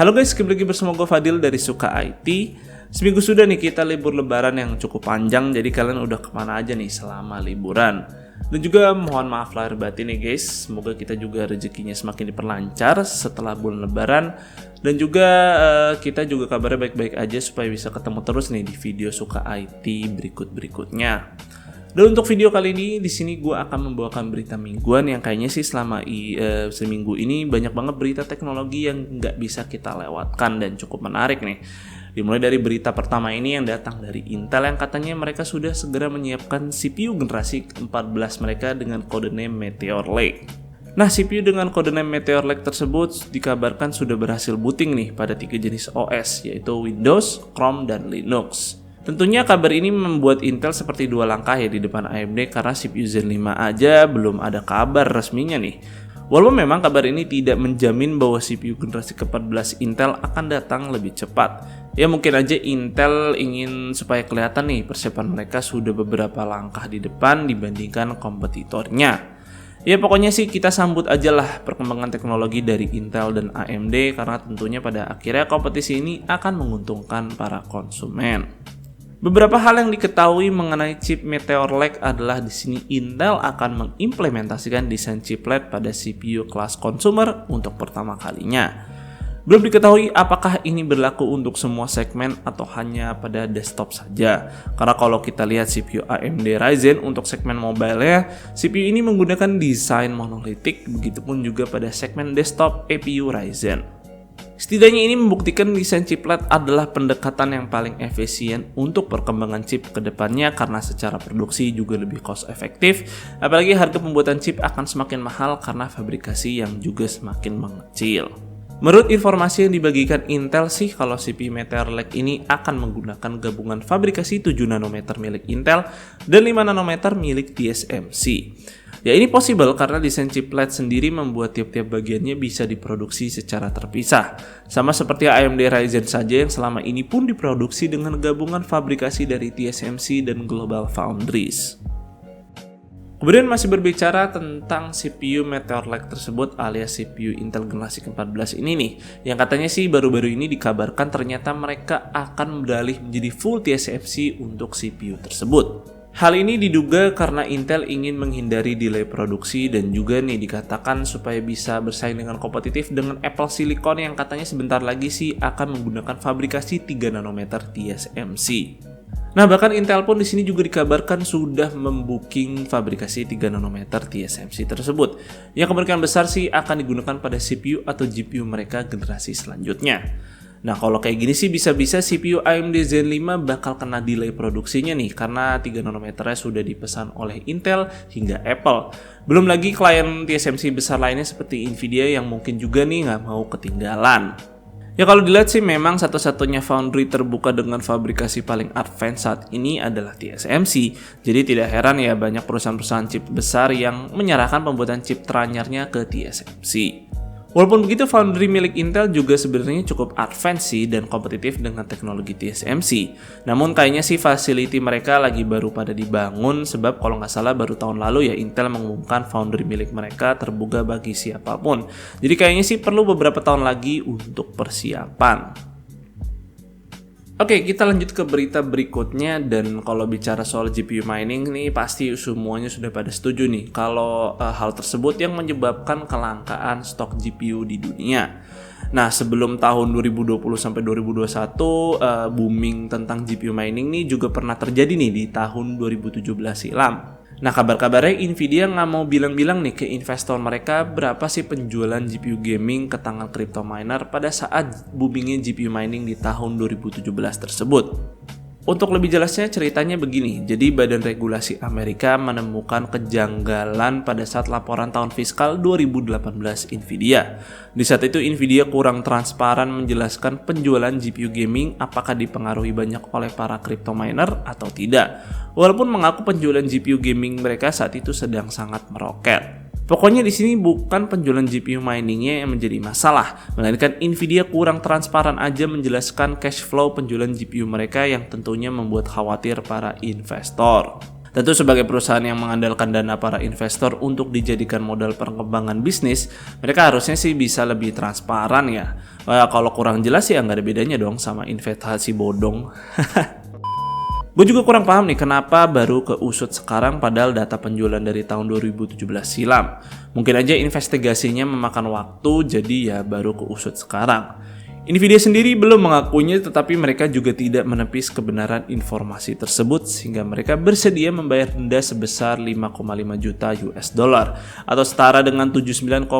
Halo guys, kembali lagi bersama gue Fadil dari Suka IT. Seminggu sudah nih kita libur lebaran yang cukup panjang, jadi kalian udah kemana aja nih selama liburan? Dan juga mohon maaf lahir batin nih guys, semoga kita juga rezekinya semakin diperlancar setelah bulan lebaran. Dan juga kita juga kabarnya baik-baik aja supaya bisa ketemu terus nih di video Suka IT berikut-berikutnya. Dan untuk video kali ini di sini gue akan membawakan berita mingguan yang kayaknya sih selama seminggu ini banyak banget berita teknologi yang nggak bisa kita lewatkan dan cukup menarik nih. Dimulai dari berita pertama ini yang datang dari Intel yang katanya mereka sudah segera menyiapkan CPU generasi 14 mereka dengan codename Meteor Lake. Nah, CPU dengan codename Meteor Lake tersebut dikabarkan sudah berhasil booting nih pada 3 jenis OS, yaitu Windows, Chrome, dan Linux. Tentunya kabar ini membuat Intel seperti dua langkah ya di depan AMD karena CPU Zen 5 aja belum ada kabar resminya nih. Walaupun memang kabar ini tidak menjamin bahwa CPU generasi ke-14 Intel akan datang lebih cepat. Ya mungkin aja Intel ingin supaya kelihatan nih persiapan mereka sudah beberapa langkah di depan dibandingkan kompetitornya. Ya pokoknya sih kita sambut aja lah perkembangan teknologi dari Intel dan AMD karena tentunya pada akhirnya kompetisi ini akan menguntungkan para konsumen. Beberapa hal yang diketahui mengenai chip Meteor Lake adalah di sini Intel akan mengimplementasikan desain chiplet pada CPU kelas consumer untuk pertama kalinya. Belum diketahui apakah ini berlaku untuk semua segmen atau hanya pada desktop saja. Karena kalau kita lihat CPU AMD Ryzen untuk segmen mobile-nya, CPU ini menggunakan desain monolitik, begitupun juga pada segmen desktop APU Ryzen. Setidaknya ini membuktikan desain chiplet adalah pendekatan yang paling efisien untuk perkembangan chip ke depannya karena secara produksi juga lebih cost efektif, apalagi harga pembuatan chip akan semakin mahal karena fabrikasi yang juga semakin mengecil. Menurut informasi yang dibagikan Intel sih, kalau CPU Meteor Lake ini akan menggunakan gabungan fabrikasi 7 nanometer milik Intel dan 5 nanometer milik TSMC. Ya ini possible karena desain chiplet sendiri membuat tiap-tiap bagiannya bisa diproduksi secara terpisah. Sama seperti AMD Ryzen saja yang selama ini pun diproduksi dengan gabungan fabrikasi dari TSMC dan Global Foundries. Kemudian masih berbicara tentang CPU Meteor Lake tersebut alias CPU Intel generasi ke-14 ini nih, yang katanya sih baru-baru ini dikabarkan ternyata mereka akan beralih menjadi full TSMC untuk CPU tersebut. Hal ini diduga karena Intel ingin menghindari delay produksi dan juga nih dikatakan supaya bisa bersaing dengan kompetitif dengan Apple Silicon yang katanya sebentar lagi sih akan menggunakan fabrikasi 3 nanometer TSMC. Nah, bahkan Intel pun di sini juga dikabarkan sudah membooking fabrikasi 3 nanometer TSMC tersebut, yang kemungkinan besar sih akan digunakan pada CPU atau GPU mereka generasi selanjutnya. Nah, kalau kayak gini sih bisa-bisa CPU AMD Zen 5 bakal kena delay produksinya nih karena 3 nanometernya sudah dipesan oleh Intel hingga Apple. Belum lagi klien TSMC besar lainnya seperti Nvidia yang mungkin juga nih nggak mau ketinggalan. Ya kalau dilihat sih memang satu-satunya foundry terbuka dengan fabrikasi paling advance saat ini adalah TSMC. Jadi tidak heran ya banyak perusahaan-perusahaan chip besar yang menyerahkan pembuatan chip teranyarnya ke TSMC. Walaupun begitu, foundry milik Intel juga sebenarnya cukup advance sih dan kompetitif dengan teknologi TSMC. Namun kayaknya sih facility mereka lagi baru pada dibangun sebab kalau nggak salah baru tahun lalu ya Intel mengumumkan foundry milik mereka terbuka bagi siapapun. Jadi kayaknya sih perlu beberapa tahun lagi untuk persiapan. Oke, kita lanjut ke berita berikutnya dan kalau bicara soal GPU mining nih pasti semuanya sudah pada setuju nih kalau hal tersebut yang menyebabkan kelangkaan stok GPU di dunia. Nah, sebelum tahun 2020 sampai 2021 booming tentang GPU mining nih juga pernah terjadi nih di tahun 2017 silam. Nah, kabar-kabarnya Nvidia nggak mau bilang-bilang nih ke investor mereka berapa sih penjualan GPU gaming ke tangan crypto miner pada saat boomingnya GPU mining di tahun 2017 tersebut. Untuk lebih jelasnya ceritanya begini, jadi Badan Regulasi Amerika menemukan kejanggalan pada saat laporan tahun fiskal 2018 Nvidia. Di saat itu Nvidia kurang transparan menjelaskan penjualan GPU gaming apakah dipengaruhi banyak oleh para crypto miner atau tidak. Walaupun mengaku penjualan GPU gaming mereka saat itu sedang sangat meroket. Pokoknya di sini bukan penjualan GPU miningnya yang menjadi masalah, melainkan Nvidia kurang transparan aja menjelaskan cash flow penjualan GPU mereka yang tentunya membuat khawatir para investor. Tentu sebagai perusahaan yang mengandalkan dana para investor untuk dijadikan modal pengembangan bisnis, mereka harusnya sih bisa lebih transparan ya. Kalau kurang jelas ya nggak ada bedanya dong sama investasi bodong. Gue juga kurang paham nih kenapa baru keusut sekarang padahal data penjualan dari tahun 2017 silam. Mungkin aja investigasinya memakan waktu jadi ya baru keusut sekarang. Nvidia sendiri belum mengakuinya, tetapi mereka juga tidak menepis kebenaran informasi tersebut sehingga mereka bersedia membayar denda sebesar 5,5 juta US dollar atau setara dengan 79,7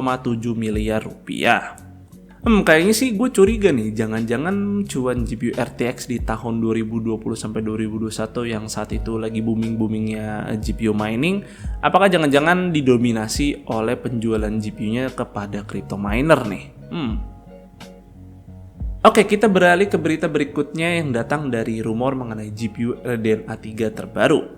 miliar rupiah. Kayaknya sih gue curiga nih, jangan-jangan cuan GPU RTX di tahun 2020 sampai 2021 yang saat itu lagi booming-boomingnya GPU mining, apakah jangan-jangan didominasi oleh penjualan GPU-nya kepada crypto miner nih? Oke, kita beralih ke berita berikutnya yang datang dari rumor mengenai GPU RDNA 3 terbaru.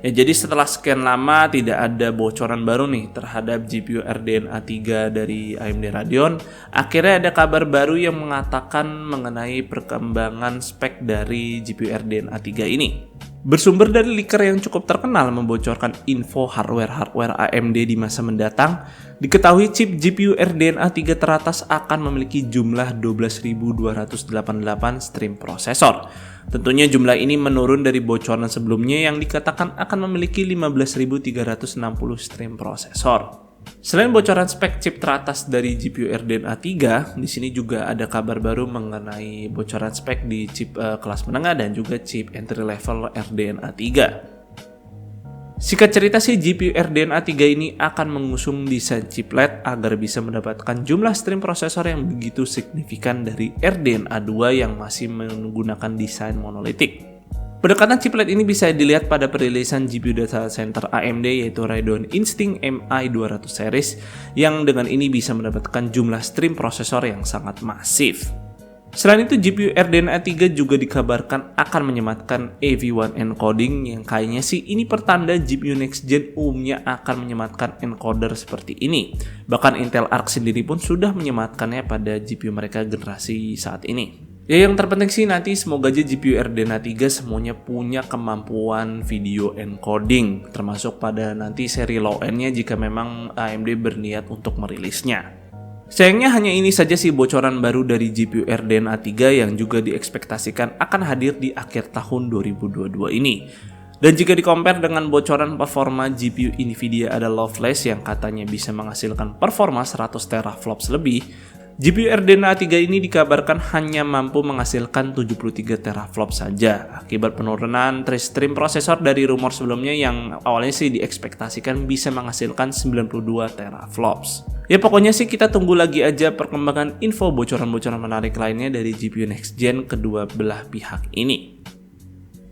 Ya, jadi setelah sekian lama tidak ada bocoran baru nih terhadap GPU RDNA 3 dari AMD Radeon, akhirnya ada kabar baru yang mengatakan mengenai perkembangan spek dari GPU RDNA 3 ini. Bersumber dari leaker yang cukup terkenal membocorkan info hardware AMD di masa mendatang, diketahui chip GPU RDNA 3 teratas akan memiliki jumlah 12.288 stream prosesor. Tentunya jumlah ini menurun dari bocoran sebelumnya yang dikatakan akan memiliki 15.360 stream prosesor. Selain bocoran spek chip teratas dari GPU RDNA 3, di sini juga ada kabar baru mengenai bocoran spek di chip kelas menengah dan juga chip entry level RDNA 3. Singkat cerita sih, GPU RDNA 3 ini akan mengusung desain chiplet agar bisa mendapatkan jumlah stream prosesor yang begitu signifikan dari RDNA 2 yang masih menggunakan desain monolitik. Pendekatan chiplet ini bisa dilihat pada perilisan GPU data center AMD yaitu Radeon Instinct MI200 series yang dengan ini bisa mendapatkan jumlah stream prosesor yang sangat masif. Selain itu, GPU RDNA 3 juga dikabarkan akan menyematkan AV1 encoding yang kayaknya sih ini pertanda GPU next gen umumnya akan menyematkan encoder seperti ini. Bahkan Intel Arc sendiri pun sudah menyematkannya pada GPU mereka generasi saat ini. Ya, yang terpenting sih nanti semoga aja GPU RDNA 3 semuanya punya kemampuan video encoding, termasuk pada nanti seri low-end-nya jika memang AMD berniat untuk merilisnya. Sayangnya hanya ini saja sih bocoran baru dari GPU RDNA 3 yang juga diekspektasikan akan hadir di akhir tahun 2022 ini. Dan jika di-compare dengan bocoran performa GPU Nvidia ada Lovelace yang katanya bisa menghasilkan performa 100 teraflops lebih, GPU RDNA 3 ini dikabarkan hanya mampu menghasilkan 73 teraflop saja akibat penurunan stream prosesor dari rumor sebelumnya yang awalnya sih diekspektasikan bisa menghasilkan 92 teraflops. Ya pokoknya sih kita tunggu lagi aja perkembangan info bocoran-bocoran menarik lainnya dari GPU next gen kedua belah pihak ini.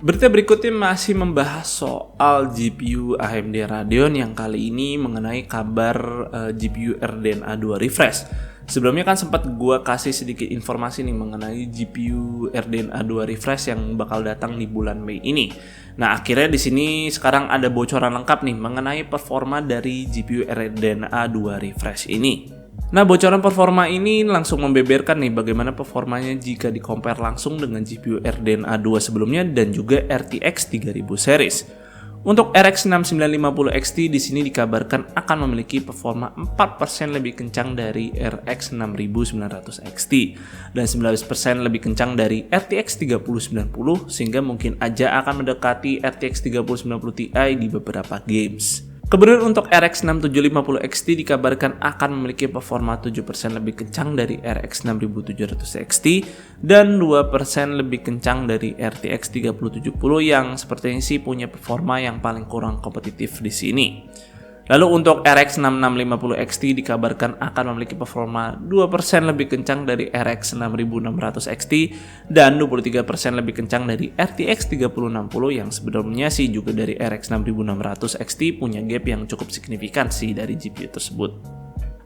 Berita berikutnya masih membahas soal GPU AMD Radeon yang kali ini mengenai kabar GPU RDNA 2 refresh. Sebelumnya kan sempat gue kasih sedikit informasi nih mengenai GPU RDNA 2 refresh yang bakal datang di bulan Mei ini. Nah, akhirnya di sini sekarang ada bocoran lengkap nih mengenai performa dari GPU RDNA 2 refresh ini. Nah, bocoran performa ini langsung membeberkan nih bagaimana performanya jika di-compare langsung dengan GPU RDNA 2 sebelumnya dan juga RTX 3000 series. Untuk RX 6950 XT di sini dikabarkan akan memiliki performa 4% lebih kencang dari RX 6900 XT dan 19% lebih kencang dari RTX 3090 sehingga mungkin aja akan mendekati RTX 3090 Ti di beberapa games. Kemudian untuk RX 6750 XT dikabarkan akan memiliki performa 7% lebih kencang dari RX 6700 XT dan 2% lebih kencang dari RTX 3070 yang sepertinya sih punya performa yang paling kurang kompetitif di sini. Lalu untuk RX 6650 XT dikabarkan akan memiliki performa 2% lebih kencang dari RX 6600 XT dan 23% lebih kencang dari RTX 3060 yang sebelumnya sih juga dari RX 6600 XT punya gap yang cukup signifikan sih dari GPU tersebut.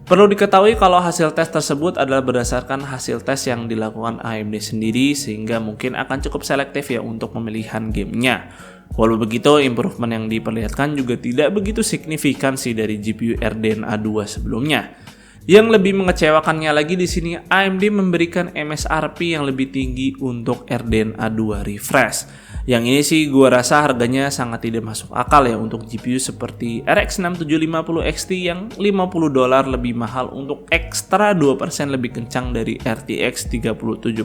Perlu diketahui kalau hasil tes tersebut adalah berdasarkan hasil tes yang dilakukan AMD sendiri sehingga mungkin akan cukup selektif ya untuk pemilihan gamenya. Walau begitu, improvement yang diperlihatkan juga tidak begitu signifikan sih dari GPU RDNA 2 sebelumnya. Yang lebih mengecewakannya lagi di sini AMD memberikan MSRP yang lebih tinggi untuk RDNA 2 refresh, Yang ini sih gua rasa harganya sangat tidak masuk akal ya untuk GPU seperti RX 6750 XT yang $50 lebih mahal untuk ekstra 2% lebih kencang dari RTX 3070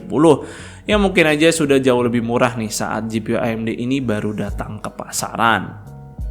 yang mungkin aja sudah jauh lebih murah nih saat GPU AMD ini baru datang ke pasaran.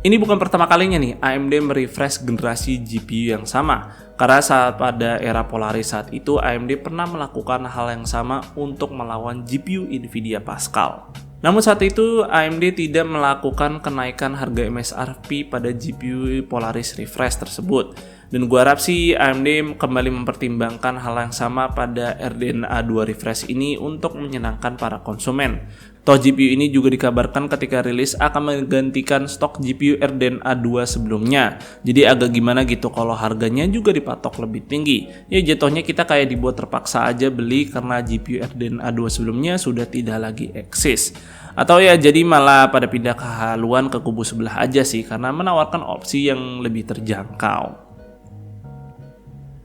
Ini bukan pertama kalinya nih AMD merefresh generasi GPU yang sama, karena saat pada era Polaris saat itu AMD pernah melakukan hal yang sama untuk melawan GPU Nvidia Pascal. Namun saat itu AMD tidak melakukan kenaikan harga MSRP pada GPU Polaris refresh tersebut. Dan gua harap sih AMD kembali mempertimbangkan hal yang sama pada RDNA 2 refresh ini untuk menyenangkan para konsumen. Toh GPU ini juga dikabarkan ketika rilis akan menggantikan stok GPU RDNA 2 sebelumnya. Jadi agak gimana gitu kalau harganya juga dipatok lebih tinggi. Ya jatuhnya kita kayak dibuat terpaksa aja beli karena GPU RDNA 2 sebelumnya sudah tidak lagi eksis. Atau ya jadi malah pada pindah ke haluan ke kubu sebelah aja sih karena menawarkan opsi yang lebih terjangkau.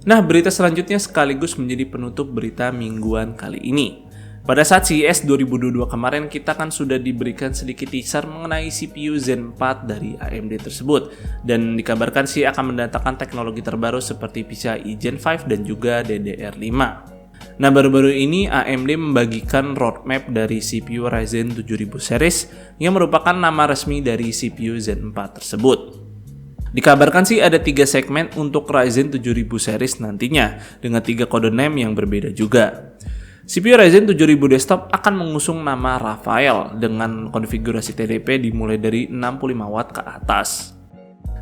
Nah, berita selanjutnya sekaligus menjadi penutup berita mingguan kali ini. Pada saat CES 2022 kemarin kita kan sudah diberikan sedikit teaser mengenai CPU Zen 4 dari AMD tersebut. Dan dikabarkan sih akan mendatangkan teknologi terbaru seperti PCIe Gen 5 dan juga DDR5. Nah, baru-baru ini AMD membagikan roadmap dari CPU Ryzen 7000 series yang merupakan nama resmi dari CPU Zen 4 tersebut. Dikabarkan sih ada 3 segmen untuk Ryzen 7000 series nantinya dengan 3 kode name yang berbeda juga. CPU Ryzen 7000 desktop akan mengusung nama Raphael dengan konfigurasi TDP dimulai dari 65 watt ke atas.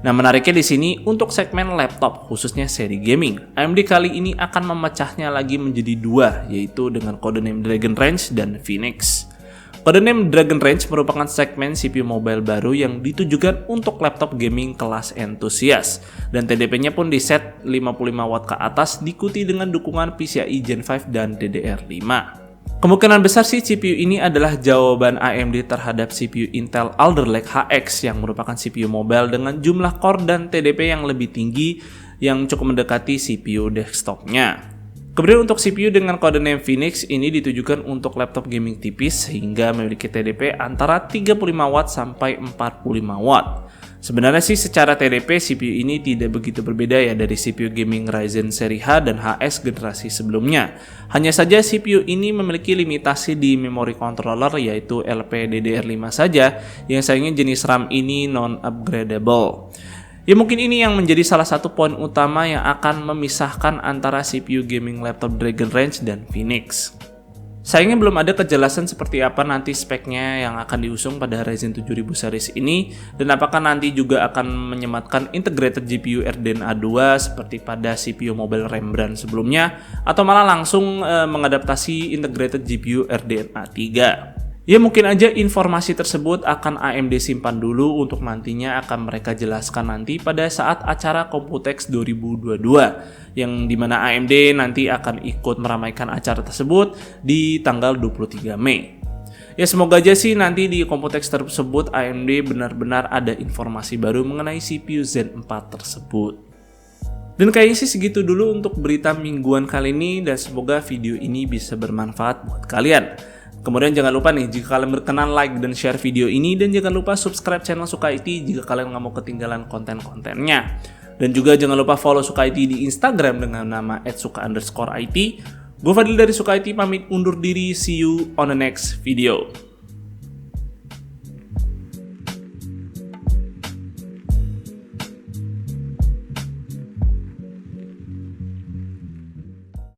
Nah, menariknya di sini untuk segmen laptop khususnya seri gaming, AMD kali ini akan memecahnya lagi menjadi 2 yaitu dengan kode name Dragon Range dan Phoenix. Codename Dragon Range merupakan segmen CPU mobile baru yang ditujukan untuk laptop gaming kelas entusias dan TDP-nya pun di set 55 watt ke atas diikuti dengan dukungan PCIe Gen 5 dan DDR5. Kemungkinan besar sih CPU ini adalah jawaban AMD terhadap CPU Intel Alder Lake HX yang merupakan CPU mobile dengan jumlah core dan TDP yang lebih tinggi yang cukup mendekati CPU desktopnya. Kemudian untuk CPU dengan kode name Phoenix ini ditujukan untuk laptop gaming tipis sehingga memiliki TDP antara 35 watt sampai 45 watt. Sebenarnya sih secara TDP CPU ini tidak begitu berbeda ya dari CPU gaming Ryzen seri H dan HS generasi sebelumnya. Hanya saja CPU ini memiliki limitasi di memory controller yaitu LPDDR5 saja yang sayangnya jenis RAM ini non-upgradable. Ya mungkin ini yang menjadi salah satu poin utama yang akan memisahkan antara CPU gaming laptop Dragon Range dan Phoenix. Sayangnya belum ada kejelasan seperti apa nanti speknya yang akan diusung pada Ryzen 7000 series ini dan apakah nanti juga akan menyematkan integrated GPU RDNA 2 seperti pada CPU mobile Rembrandt sebelumnya atau malah langsung mengadaptasi integrated GPU RDNA 3. Ya mungkin aja informasi tersebut akan AMD simpan dulu untuk nantinya akan mereka jelaskan nanti pada saat acara Computex 2022 yang dimana AMD nanti akan ikut meramaikan acara tersebut di tanggal 23 Mei. Ya semoga aja sih nanti di Computex tersebut AMD benar-benar ada informasi baru mengenai CPU Zen 4 tersebut. Dan kayaknya sih segitu dulu untuk berita mingguan kali ini dan semoga video ini bisa bermanfaat buat kalian. Kemudian jangan lupa nih jika kalian berkenan like dan share video ini dan jangan lupa subscribe channel Suka IT jika kalian nggak mau ketinggalan konten-kontennya. Dan juga jangan lupa follow Suka IT di Instagram dengan nama @suka_it. Gue Fadil dari Suka IT pamit undur diri, see you on the next video.